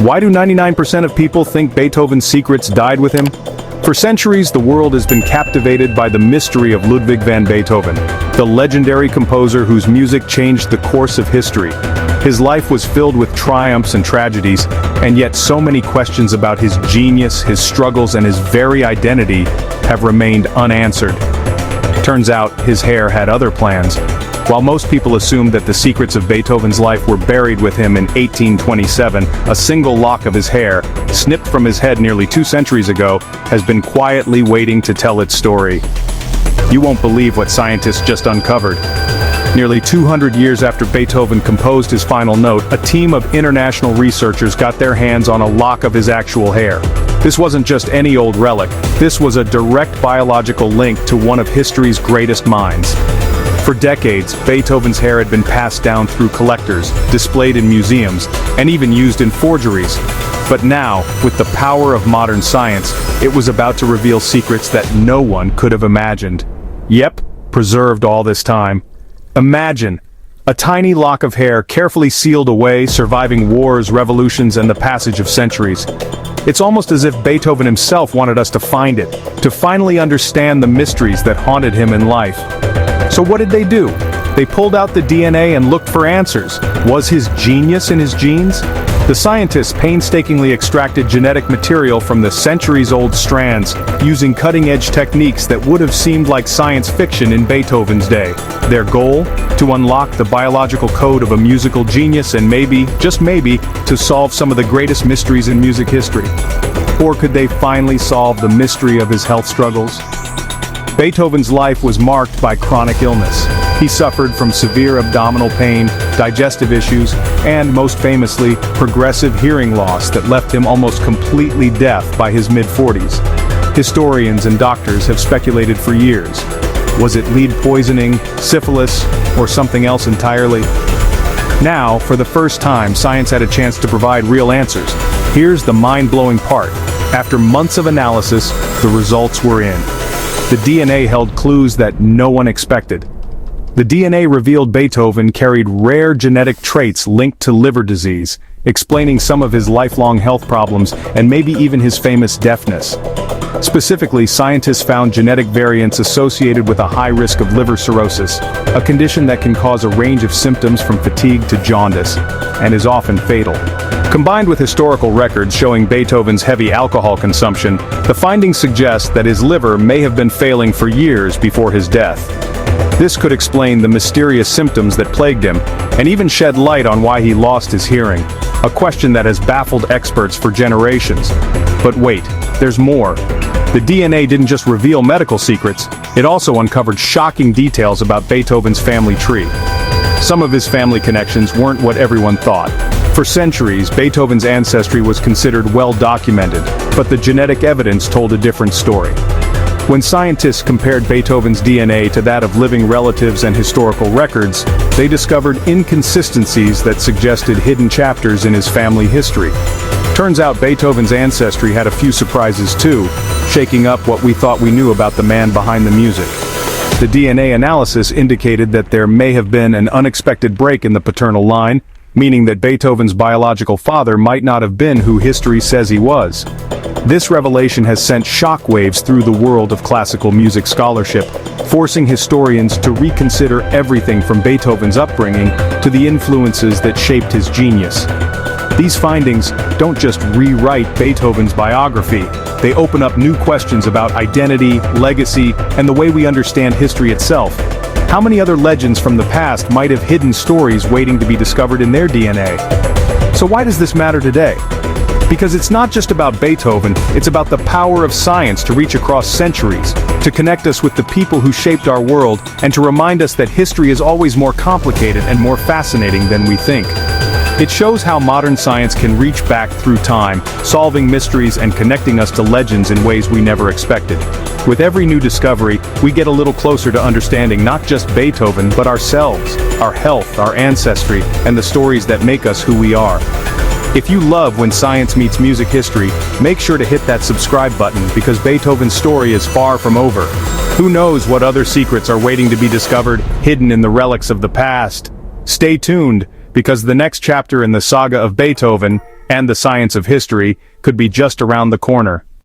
Why do 99% of people think Beethoven's secrets died with him? For centuries, the world has been captivated by the mystery of Ludwig van Beethoven, the legendary composer whose music changed the course of history. His life was filled with triumphs and tragedies, and yet so many questions about his genius, his struggles, and his very identity have remained unanswered. Turns out, his hair had other plans. While most people assumed that the secrets of Beethoven's life were buried with him in 1827, a single lock of his hair, snipped from his head nearly 2 centuries ago, has been quietly waiting to tell its story. You won't believe what scientists just uncovered. Nearly 200 years after Beethoven composed his final note, a team of international researchers got their hands on a lock of his actual hair. This wasn't just any old relic. This was a direct biological link to one of history's greatest minds. For decades, Beethoven's hair had been passed down through collectors, displayed in museums, and even used in forgeries. But now, with the power of modern science, it was about to reveal secrets that no one could have imagined. Yep, preserved all this time. Imagine a tiny lock of hair carefully sealed away, surviving wars, revolutions, and the passage of centuries. It's almost as if Beethoven himself wanted us to find it, to finally understand the mysteries that haunted him in life. So what did they do? They pulled out the DNA and looked for answers. Was his genius in his genes? The scientists painstakingly extracted genetic material from the centuries-old strands, using cutting-edge techniques that would have seemed like science fiction in Beethoven's day. Their goal? To unlock the biological code of a musical genius and maybe, just maybe, to solve some of the greatest mysteries in music history. Or could they finally solve the mystery of his health struggles? Beethoven's life was marked by chronic illness. He suffered from severe abdominal pain, digestive issues, and, most famously, progressive hearing loss that left him almost completely deaf by his mid-40s. Historians and doctors have speculated for years. Was it lead poisoning, syphilis, or something else entirely? Now, for the first time, science had a chance to provide real answers. Here's the mind-blowing part. After months of analysis, the results were in. The DNA held clues that no one expected. The DNA revealed Beethoven carried rare genetic traits linked to liver disease, explaining some of his lifelong health problems and maybe even his famous deafness. Specifically, scientists found genetic variants associated with a high risk of liver cirrhosis, a condition that can cause a range of symptoms from fatigue to jaundice, and is often fatal. Combined with historical records showing Beethoven's heavy alcohol consumption, the findings suggest that his liver may have been failing for years before his death. This could explain the mysterious symptoms that plagued him, and even shed light on why he lost his hearing, a question that has baffled experts for generations. But wait, there's more. The DNA didn't just reveal medical secrets, it also uncovered shocking details about Beethoven's family tree. Some of his family connections weren't what everyone thought. For centuries, Beethoven's ancestry was considered well documented, but the genetic evidence told a different story. When scientists compared Beethoven's DNA to that of living relatives and historical records, they discovered inconsistencies that suggested hidden chapters in his family history. Turns out Beethoven's ancestry had a few surprises too, shaking up what we thought we knew about the man behind the music. The DNA analysis indicated that there may have been an unexpected break in the paternal line, meaning that Beethoven's biological father might not have been who history says he was. This revelation has sent shockwaves through the world of classical music scholarship, forcing historians to reconsider everything from Beethoven's upbringing to the influences that shaped his genius. These findings don't just rewrite Beethoven's biography, they open up new questions about identity, legacy, and the way we understand history itself. How many other legends from the past might have hidden stories waiting to be discovered in their DNA? So why does this matter today? Because it's not just about Beethoven, it's about the power of science to reach across centuries, to connect us with the people who shaped our world, and to remind us that history is always more complicated and more fascinating than we think. It shows how modern science can reach back through time, solving mysteries and connecting us to legends in ways we never expected. With every new discovery, we get a little closer to understanding not just Beethoven, but ourselves, our health, our ancestry, and the stories that make us who we are. If you love when science meets music history, make sure to hit that subscribe button because Beethoven's story is far from over. Who knows what other secrets are waiting to be discovered, hidden in the relics of the past? Stay tuned, because the next chapter in the saga of Beethoven And the science of history could be just around the corner.